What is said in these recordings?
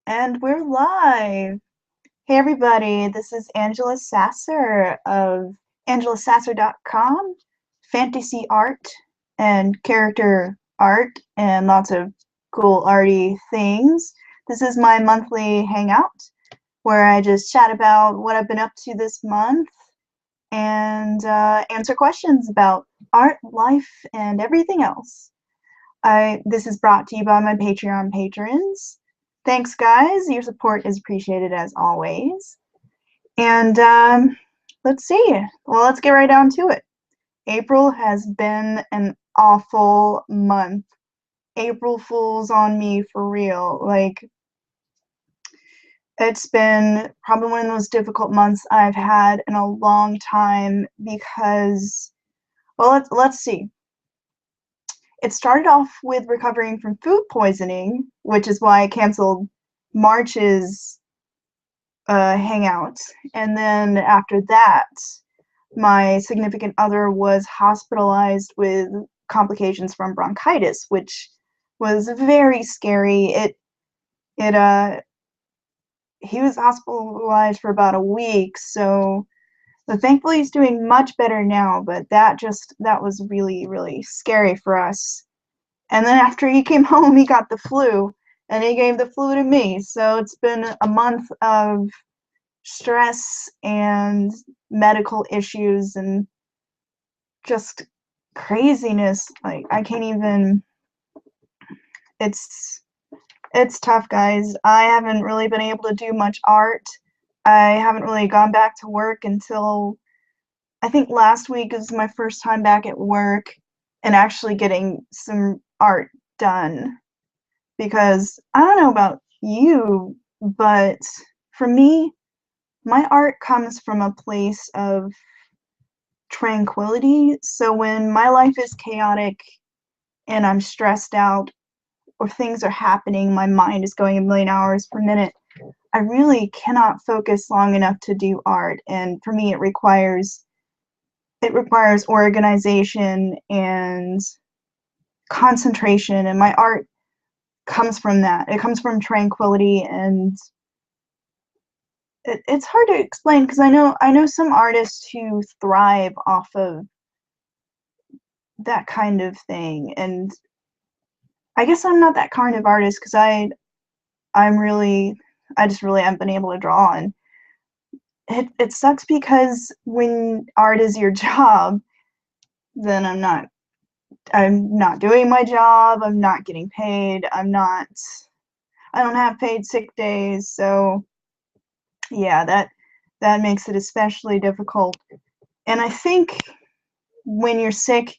And we're live. Hey everybody, this is Angela Sasser of angelasasser.com, fantasy art and character art and lots of cool arty things. This is my monthly hangout where I just chat about what I've been up to this month and answer questions about art, life, and everything else. This is brought to you by my Patreon patrons. Thanks, guys. Your support is appreciated as always. And let's see. Well, let's get right down to it. April has been an awful month. April Fools on me for real. Like, it's been probably one of the most difficult months I've had in a long time because, well, let's see. It started off with recovering from food poisoning, which is why I canceled March's hangout. And then after that, my significant other was hospitalized with complications from bronchitis, which was very scary. He was hospitalized for about a week, so thankfully he's doing much better now, but that was really, really scary for us. And then after he came home, he got the flu, and he gave the flu to me. So it's been a month of stress and medical issues and just craziness. Like, I can't even, it's tough, guys. I haven't really been able to do much art. I haven't really gone back to work until I think last week is my first time back at work and actually getting some art done. Because I don't know about you, but for me, my art comes from a place of tranquility. So when my life is chaotic and I'm stressed out or things are happening, my mind is going a million hours per minute, I really cannot focus long enough to do art. And for me, it requires organization and concentration, and my art comes from that. It comes from tranquility, and it's hard to explain because I know some artists who thrive off of that kind of thing, and I guess I'm not that kind of artist because I just really haven't been able to draw, and it sucks because when art is your job, then I'm not doing my job, I'm not getting paid, I don't have paid sick days, so yeah, that makes it especially difficult. And I think when you're sick,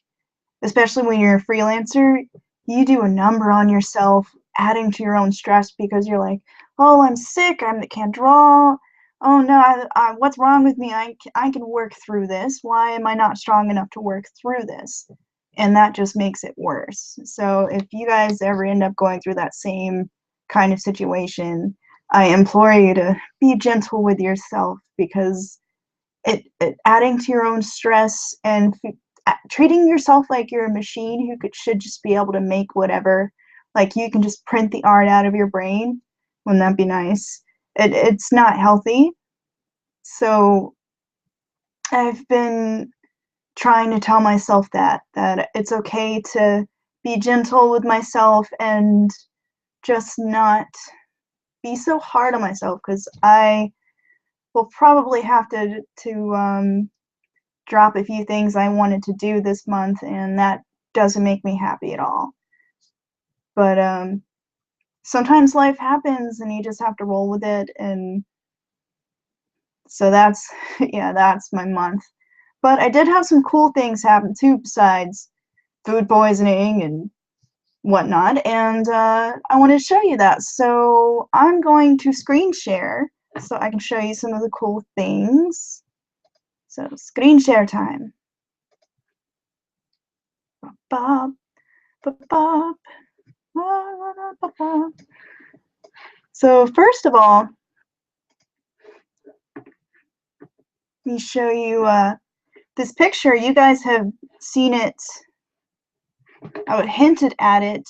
especially when you're a freelancer, you do a number on yourself, adding to your own stress because you're like, oh, I'm sick, I can't draw. Oh no, what's wrong with me? I can work through this. Why am I not strong enough to work through this? And that just makes it worse. So if you guys ever end up going through that same kind of situation, I implore you to be gentle with yourself because it adding to your own stress and treating yourself like you're a machine who should just be able to make whatever, like you can just print the art out of your brain. Wouldn't that be nice? It's not healthy. So I've been trying to tell myself that it's okay to be gentle with myself and just not be so hard on myself, because I will probably have to drop a few things I wanted to do this month, and that doesn't make me happy at all. But sometimes life happens and you just have to roll with it, and so that's yeah, that's my month. But I did have some cool things happen too besides food poisoning and whatnot, and I want to show you that. So I'm going to screen share so I can show you some of the cool things. So screen share time. Bob, bob, bob, bob, bob. So first of all, let me show you this picture. You guys have seen it. I hinted at it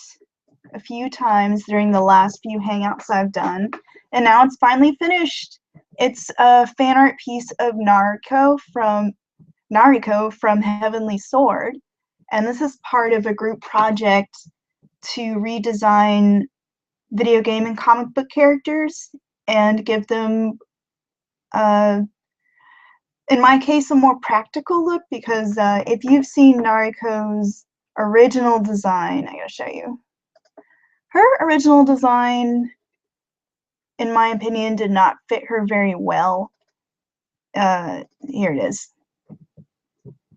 a few times during the last few hangouts I've done. And now it's finally finished. It's a fan art piece of Nariko from Heavenly Sword, and this is part of a group project to redesign video game and comic book characters and give them, in my case, a more practical look, because if you've seen Nariko's original design, I gotta show you. Her original design, in my opinion, did not fit her very well. Here it is.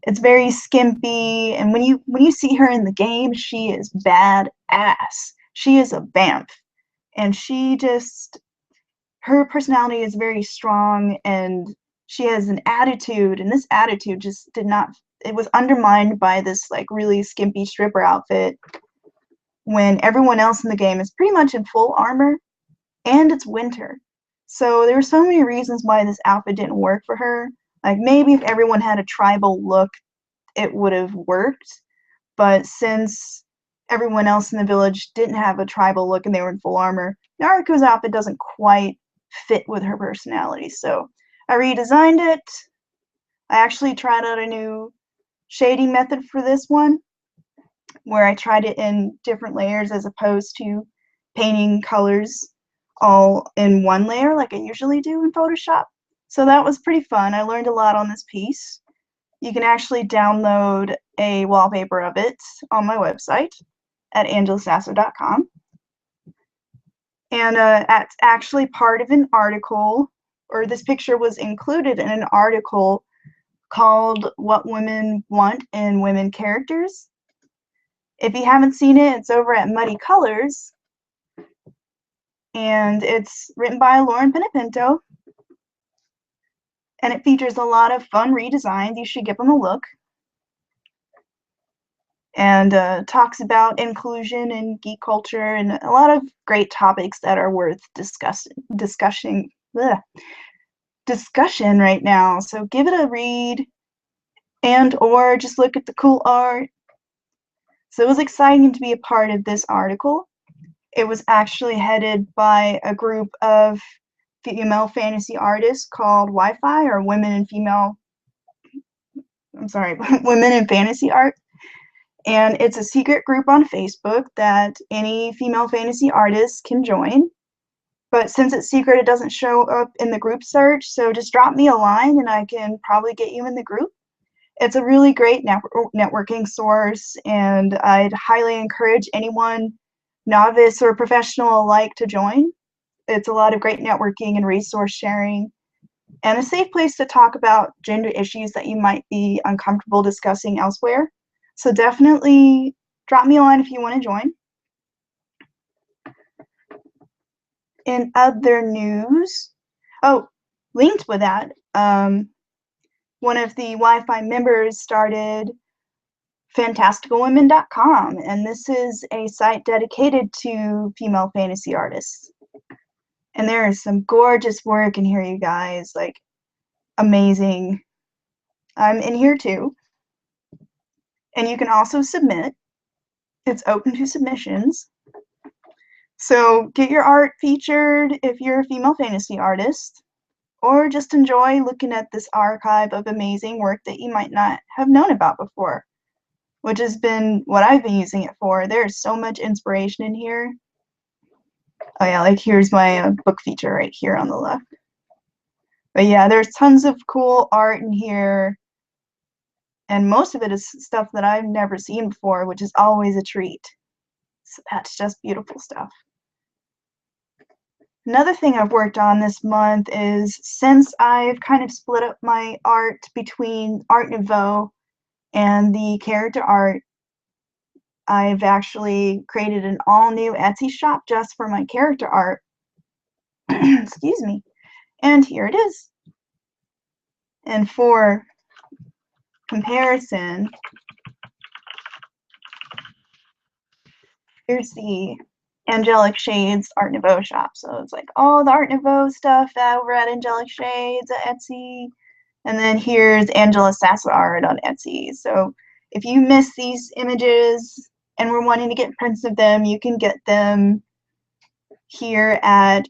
It's very skimpy, and when you see her in the game, she is badass. She is a vamp, and her personality is very strong, and she has an attitude, and this attitude just did not. It was undermined by this like really skimpy stripper outfit, when everyone else in the game is pretty much in full armor, and it's winter. So there were so many reasons why this outfit didn't work for her. Like maybe if everyone had a tribal look, it would have worked. But since everyone else in the village didn't have a tribal look and they were in full armor, Naruko's outfit doesn't quite fit with her personality. So I redesigned it. I actually tried out a new shading method for this one, where I tried it in different layers as opposed to painting colors all in one layer like I usually do in Photoshop. So that was pretty fun. I learned a lot on this piece. You can actually download a wallpaper of it on my website at angelasasso.com. And it's actually part of an article, or this picture was included in an article called What Women Want in Women Characters. If you haven't seen it, it's over at Muddy Colors, and it's written by Lauren Pinapinto, and it features a lot of fun redesigns. You should give them a look. And talks about inclusion and geek culture and a lot of great topics that are worth discussion right now. So give it a read, and or just look at the cool art. So it was exciting to be a part of this article. It was actually headed by a group of female fantasy artists called Wi-Fi, or Women in Fantasy Art. And it's a secret group on Facebook that any female fantasy artist can join. But since it's secret, it doesn't show up in the group search, so just drop me a line and I can probably get you in the group. It's a really great networking source, and I'd highly encourage anyone, novice or professional alike, to join. It's a lot of great networking and resource sharing, and a safe place to talk about gender issues that you might be uncomfortable discussing elsewhere. So definitely drop me a line if you want to join. In other news, linked with that, one of the Wi-Fi members started fantasticalwomen.com, and this is a site dedicated to female fantasy artists. And there is some gorgeous work in here, you guys, like amazing. I'm in here too. And you can also submit. It's open to submissions. So get your art featured if you're a female fantasy artist, or just enjoy looking at this archive of amazing work that you might not have known about before, which has been what I've been using it for. There's so much inspiration in here. Oh yeah, like here's my book feature right here on the left. But yeah, there's tons of cool art in here, and most of it is stuff that I've never seen before, which is always a treat. So that's just beautiful stuff. Another thing I've worked on this month is, since I've kind of split up my art between Art Nouveau and the character art, I've actually created an all-new Etsy shop just for my character art. Excuse me. And here it is. And for comparison, here's the Angelic Shades Art Nouveau shop. So it's like all the Art Nouveau stuff over at Angelic Shades at Etsy. And then here's Angela Sasso art on Etsy. So if you miss these images and we're wanting to get prints of them, you can get them here at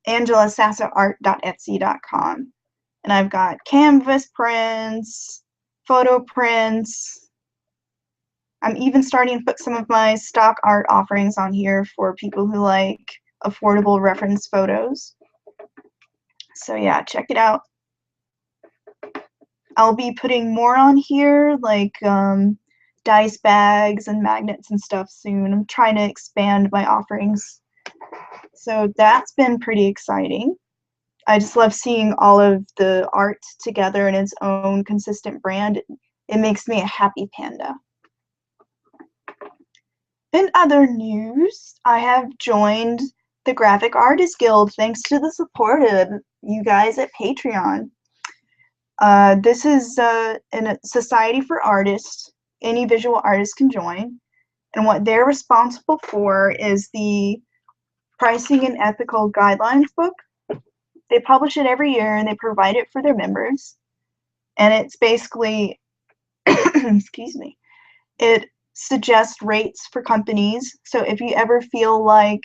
angelasassaart.etsy.com. And I've got canvas prints, photo prints. I'm even starting to put some of my stock art offerings on here for people who like affordable reference photos. So yeah, check it out. I'll be putting more on here, like dice bags and magnets and stuff soon. I'm trying to expand my offerings. So that's been pretty exciting. I just love seeing all of the art together in its own consistent brand. It makes me a happy panda. In other news, I have joined the Graphic Artists Guild thanks to the support of you guys at Patreon. This is a society for artists. Any visual artist can join. And what they're responsible for is the Pricing and Ethical Guidelines book. They publish it every year and they provide it for their members. And it's basically, excuse me, it suggests rates for companies. So if you ever feel like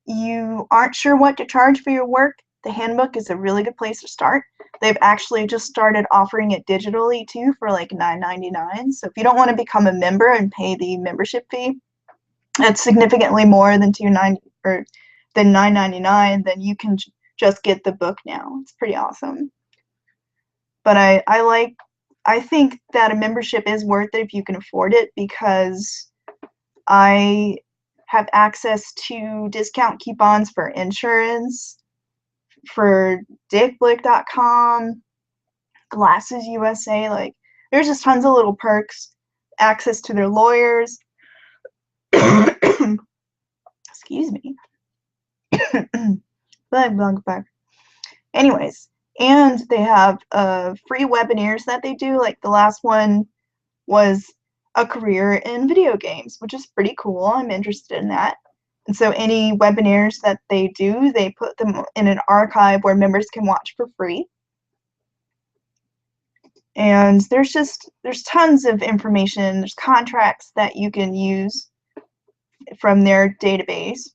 you aren't sure what to charge for your work, the handbook is a really good place to start. They've actually just started offering it digitally too for like $9.99. So if you don't want to become a member and pay the membership fee, it's significantly more than $9.99, then you can just get the book now. It's pretty awesome. But I think that a membership is worth it if you can afford it, because I have access to discount coupons for insurance, for dickblick.com, Glasses USA. Like, there's just tons of little perks, access to their lawyers. Excuse me. Anyways, and they have free webinars that they do. Like the last one was a career in video games, which is pretty cool. I'm interested in that. And so any webinars that they do, they put them in an archive where members can watch for free. And there's tons of information. There's contracts that you can use from their database.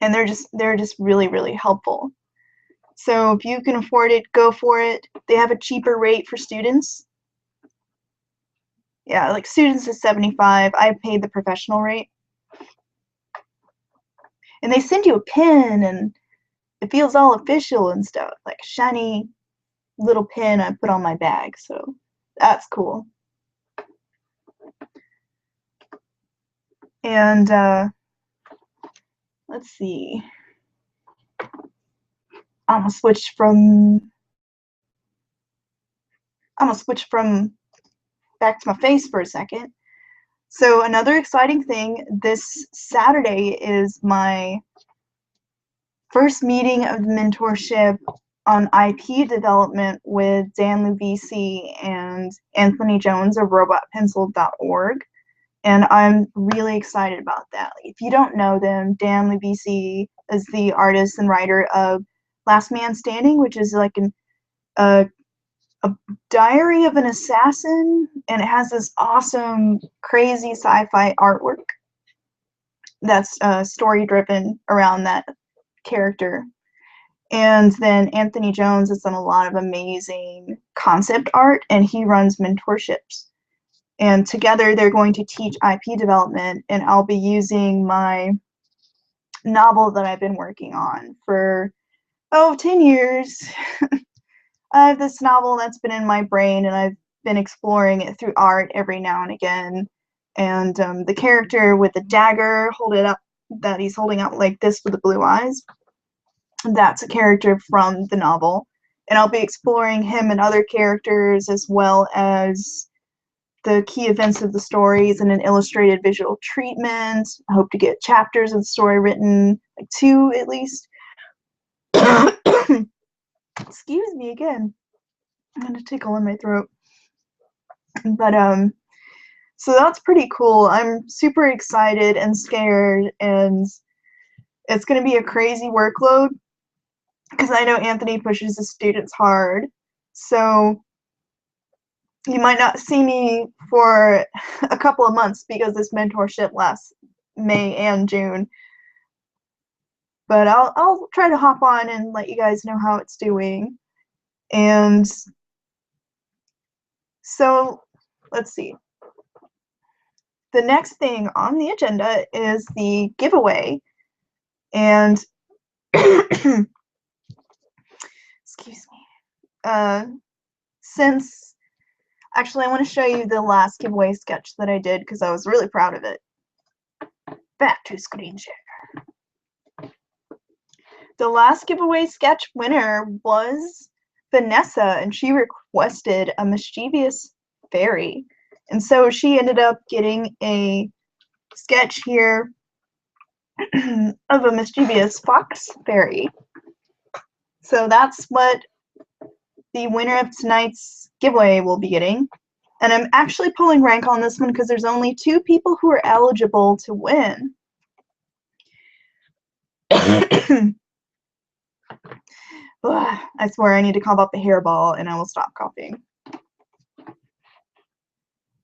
And they're just really, really helpful. So if you can afford it, go for it. They have a cheaper rate for students. Yeah, like students is $75. I paid the professional rate. And they send you a pin, and it feels all official and stuff, like a shiny little pin I put on my bag. So that's cool. And let's see. I'm gonna switch from back to my face for a second. So another exciting thing, this Saturday is my first meeting of mentorship on IP development with Dan Lubisi and Anthony Jones of robotpencil.org. And I'm really excited about that. If you don't know them, Dan Lubisi is the artist and writer of Last Man Standing, which is like a diary of an assassin, and it has this awesome, crazy sci-fi artwork that's story-driven around that character. And then Anthony Jones has done a lot of amazing concept art, and he runs mentorships. And together they're going to teach IP development, and I'll be using my novel that I've been working on for 10 years. I have this novel that's been in my brain, and I've been exploring it through art every now and again. And the character with the dagger that he's holding out like this with the blue eyes, that's a character from the novel. And I'll be exploring him and other characters, as well as the key events of the stories in an illustrated visual treatment. I hope to get chapters of the story written, like 2 at least. Excuse me again. I'm gonna tickle in my throat. But so that's pretty cool. I'm super excited and scared, and it's gonna be a crazy workload because I know Anthony pushes his students hard. So you might not see me for a couple of months because this mentorship lasts May and June. but I'll try to hop on and let you guys know how it's doing. And so let's see. The next thing on the agenda is the giveaway. And excuse me. Since actually I want to show you the last giveaway sketch that I did because I was really proud of it. Back to screen share. The last giveaway sketch winner was Vanessa, and she requested a mischievous fairy. And so she ended up getting a sketch here of a mischievous fox fairy. So that's what the winner of tonight's giveaway will be getting. And I'm actually pulling rank on this one because there's only 2 people who are eligible to win. I swear I need to cough up a hairball and I will stop coughing.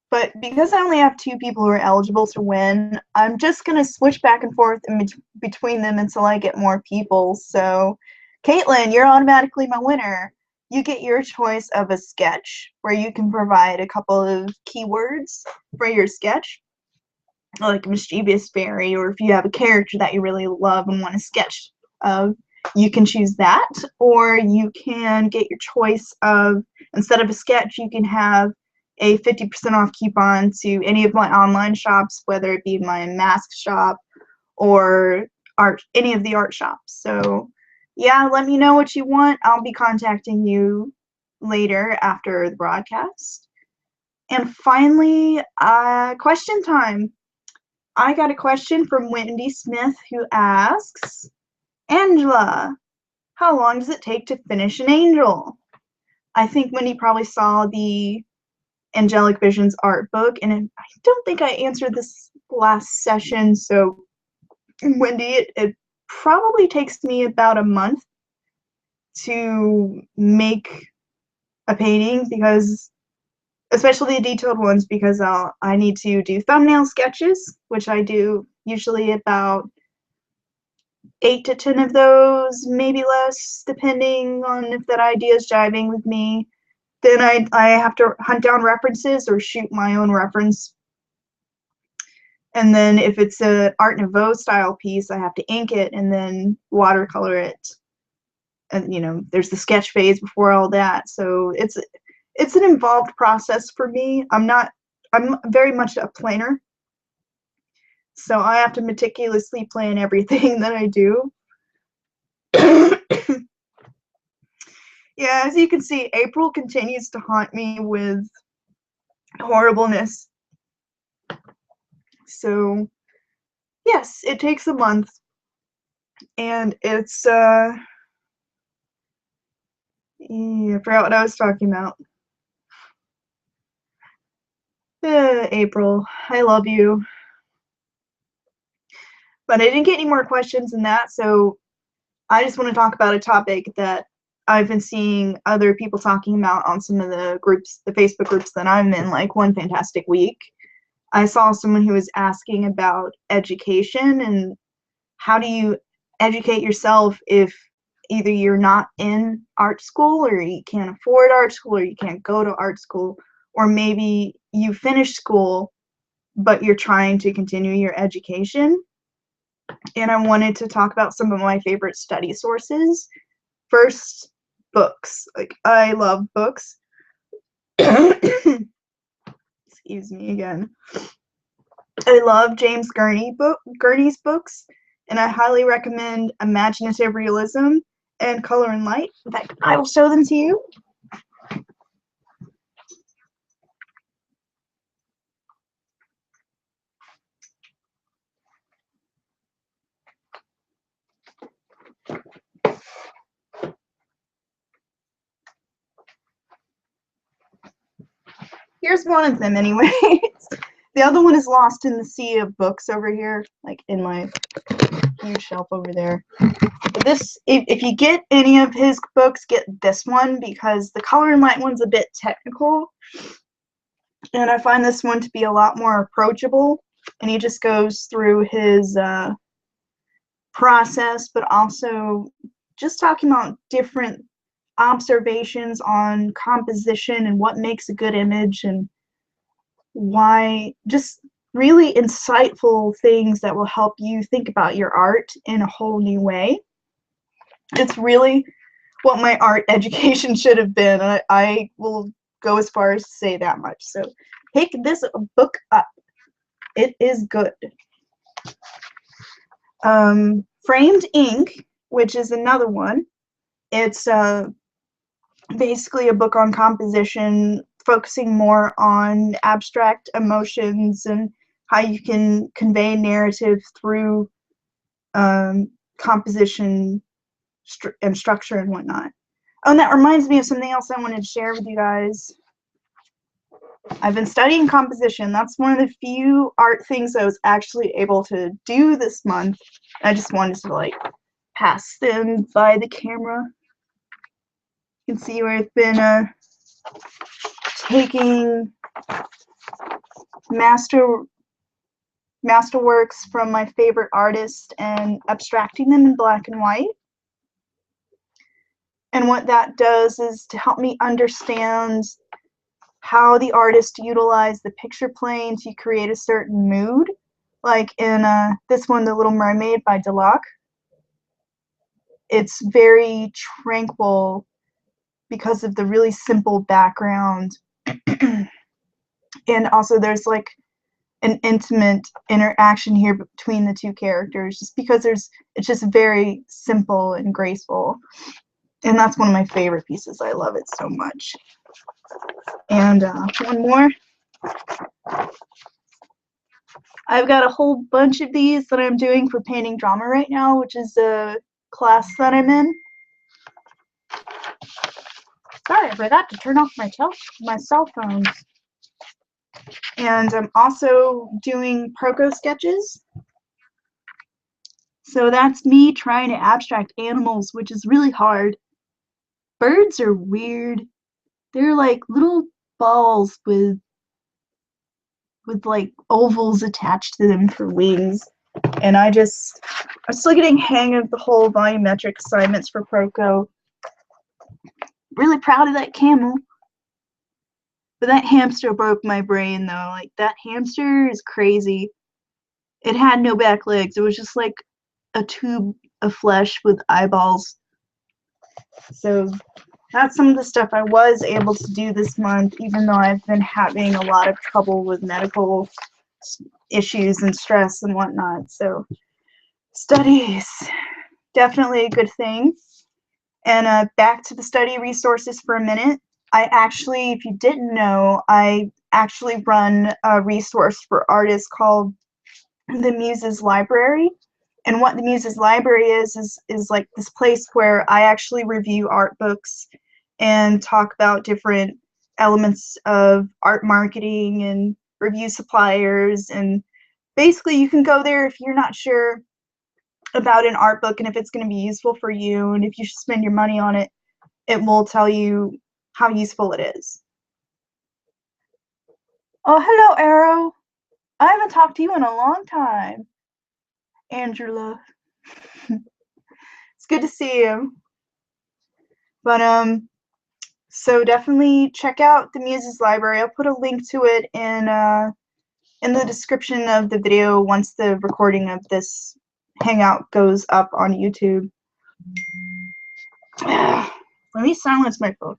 But because I only have 2 people who are eligible to win, I'm just going to switch back and forth between them until I get more people. So, Caitlin, you're automatically my winner. You get your choice of a sketch where you can provide a couple of keywords for your sketch, like a mischievous fairy, or if you have a character that you really love and want to sketch of, you can choose that. Or you can get your choice of, instead of a sketch, you can have a 50% off coupon to any of my online shops, whether it be my mask shop or any of the art shops. So yeah, let me know what you want. I'll be contacting you later after the broadcast. And finally, question time. I got a question from Wendy Smith who asks, Angela, how long does it take to finish an angel? I think Wendy probably saw the Angelic Visions art book, and I don't think I answered this last session, so Wendy, it probably takes me about a month to make a painting, because especially the detailed ones, because I need to do thumbnail sketches, which I do usually about 8 to 10 of those, maybe less, depending on if that idea is jiving with me. Then I have to hunt down references or shoot my own reference. And then if it's an Art Nouveau style piece, I have to ink it and then watercolor it. And you know, there's the sketch phase before all that. So it's an involved process for me. I'm very much a planner. So I have to meticulously plan everything that I do. Yeah, as you can see, April continues to haunt me with horribleness. So, yes, it takes a month. And it's, yeah, I forgot what I was talking about. April, I love you. But I didn't get any more questions than that, so I just want to talk about a topic that I've been seeing other people talking about on some of the groups, the Facebook groups that I'm in, like One Fantastic Week. I saw someone who was asking about education and how do you educate yourself if either you're not in art school, or you can't afford art school, or you can't go to art school, or maybe you finish school but you're trying to continue your education. And I wanted to talk about some of my favorite study sources. First, books. Like, I love books. Excuse me again. I love James Gurney's books, and I highly recommend Imaginative Realism and Color and Light. In fact, I will show them to you. Here's one of them anyways. The other one is lost in the sea of books over here, like in my huge shelf over there. But this, if you get any of his books, get this one, because the Color and Light one's a bit technical, and I find this one to be a lot more approachable, and he just goes through his process, but also just talking about different observations on composition and what makes a good image and why, just really insightful things that will help you think about your art in a whole new way. It's really what my art education should have been. I will go as far as to say that much. So pick this book up. It is good. Framed Ink, which is another one. It's basically a book on composition, focusing more on abstract emotions and how you can convey narrative through composition and structure and whatnot. Oh, and that reminds me of something else I wanted to share with you guys. I've been studying composition. That's one of the few art things I was actually able to do this month. I just wanted to like pass them by the camera. You can see where I've been taking masterworks from my favorite artist and abstracting them in black and white. And what that does is to help me understand how the artist utilized the picture plane to create a certain mood. Like in this one, The Little Mermaid by Delac. It's very tranquil because of the really simple background. And also there's like an intimate interaction here between the two characters, just because it's just very simple and graceful. And that's one of my favorite pieces. I love it so much. And one more. I've got a whole bunch of these that I'm doing for painting drama right now, which is a class that I'm in. Sorry, I forgot to turn off my cell phone. And I'm also doing Proko sketches. So that's me trying to abstract animals, which is really hard. Birds are weird. They're like little balls with like ovals attached to them for wings. And I'm still getting hang of the whole volumetric assignments for Proko. Really proud of that camel. But that hamster broke my brain though. Like that hamster is crazy. It had no back legs. It was just like a tube of flesh with eyeballs. So that's some of the stuff I was able to do this month, even though I've been having a lot of trouble with medical issues and stress and whatnot. So studies, definitely a good thing. And back to the study resources for a minute. I actually, if you didn't know, I actually run a resource for artists called the Muses Library. And what the Muses Library is like this place where I actually review art books and talk about different elements of art marketing and review suppliers. And basically you can go there if you're not sure about an art book and if it's going to be useful for you and if you should spend your money on it. It will tell you how useful it is. Oh, hello, Arrow. I haven't talked to you in a long time. Angela. It's good to see you. But so definitely check out the Muses Library. I'll put a link to it in the description of the video once the recording of this Hangout goes up on YouTube. Let me silence my phone.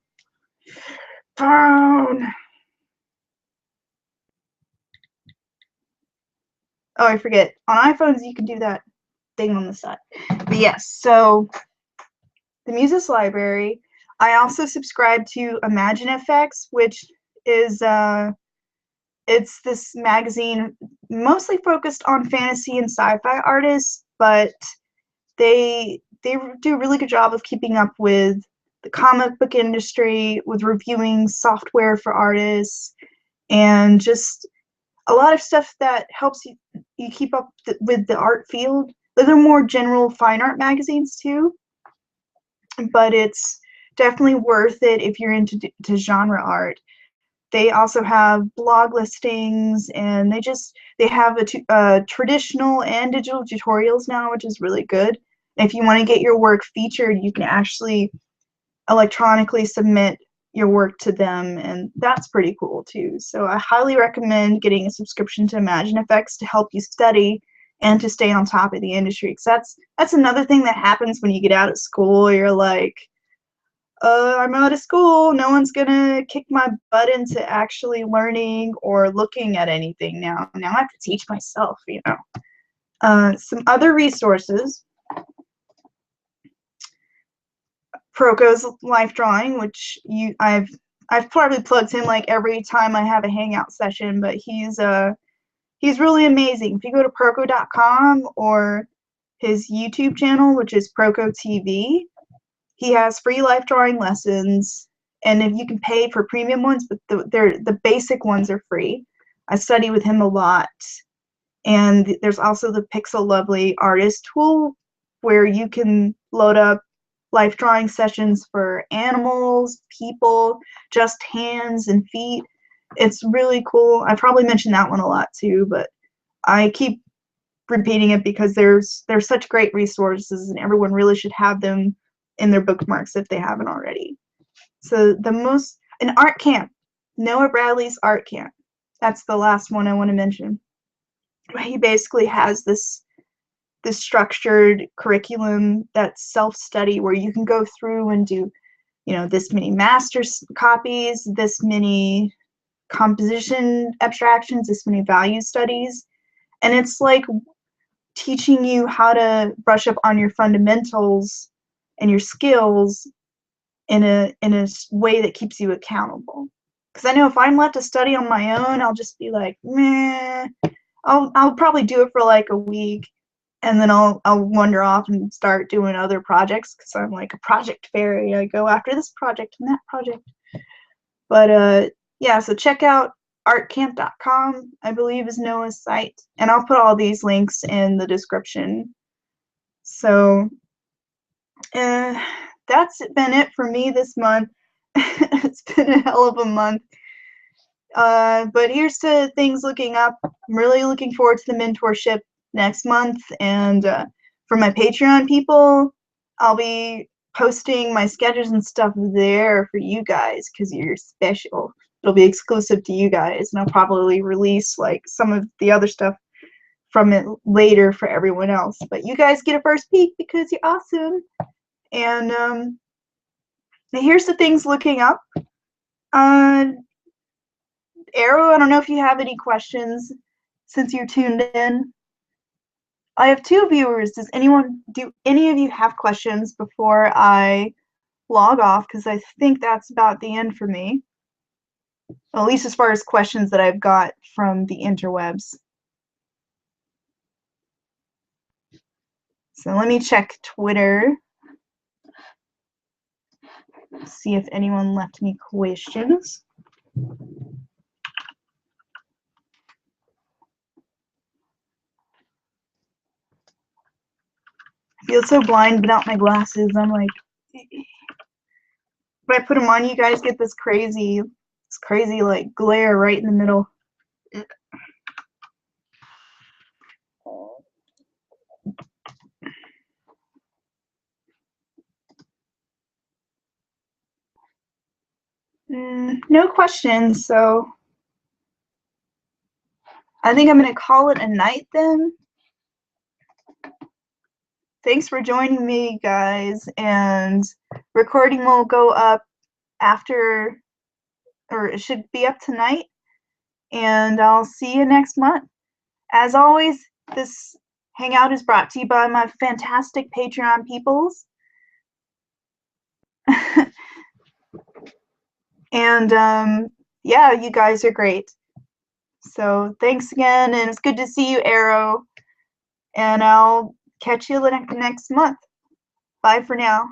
Oh, I forget. On iPhones, you can do that thing on the side. But yes, so the Muses Library. I also subscribe to Imagine FX, which is it's this magazine mostly focused on fantasy and sci-fi artists, but they do a really good job of keeping up with the comic book industry, with reviewing software for artists, and just a lot of stuff that helps you keep up with the art field. They're more general fine art magazines too, but it's definitely worth it if you're into genre art. They also have blog listings, and they have traditional and digital tutorials now, which is really good. If you want to get your work featured, you can actually electronically submit your work to them, and that's pretty cool too. So I highly recommend getting a subscription to Imagine FX to help you study and to stay on top of the industry. Because that's another thing that happens when you get out of school. You're like, I'm out of school. No one's gonna kick my butt into actually learning or looking at anything now. Now I have to teach myself, you know. Some other resources. Proko's Life Drawing, which I've probably plugged him like every time I have a Hangout session, but he's really amazing. If you go to proko.com or his YouTube channel, which is Proko TV, he has free life drawing lessons, and if you can pay for premium ones, but the basic ones are free. I study with him a lot. And there's also the Pixel Lovely artist tool where you can load up life drawing sessions for animals, people, just hands and feet. It's really cool. I probably mentioned that one a lot too, but I keep repeating it because there's such great resources, and everyone really should have them in their bookmarks if they haven't already. So an art camp, Noah Bradley's art camp. That's the last one I want to mention. He basically has this structured curriculum that's self-study where you can go through and do, you know, this many master's copies, this many composition abstractions, this many value studies, and it's like teaching you how to brush up on your fundamentals and your skills in a way that keeps you accountable. Because I know if I'm left to study on my own, I'll just be like, meh. I'll probably do it for like a week, and then I'll wander off and start doing other projects because I'm like a project fairy. I go after this project and that project. But yeah, so check out artcamp.com, I believe is Noah's site, and I'll put all these links in the description. So that's been it for me this month. It's been a hell of a month. But here's to things looking up. I'm really looking forward to the mentorship next month, and for my Patreon people, I'll be posting my sketches and stuff there for you guys because you're special. It'll be exclusive to you guys, and I'll probably release like some of the other stuff from it later for everyone else. But you guys get a first peek because you're awesome. And here's the things looking up. Arrow, I don't know if you have any questions since you're tuned in. I have 2 viewers. Do any of you have questions before I log off? Because I think that's about the end for me. Well, at least as far as questions that I've got from the interwebs. So let me check Twitter. See if anyone left me questions. I feel so blind without my glasses. I'm like, if I put them on, you guys get this crazy like glare right in the middle. No questions, so I think I'm going to call it a night then. Thanks for joining me, guys, and recording will go up after, or it should be up tonight, and I'll see you next month. As always, this Hangout is brought to you by my fantastic Patreon peoples. And yeah, you guys are great. So thanks again, and it's good to see you, Arrow. And I'll catch you next month. Bye for now.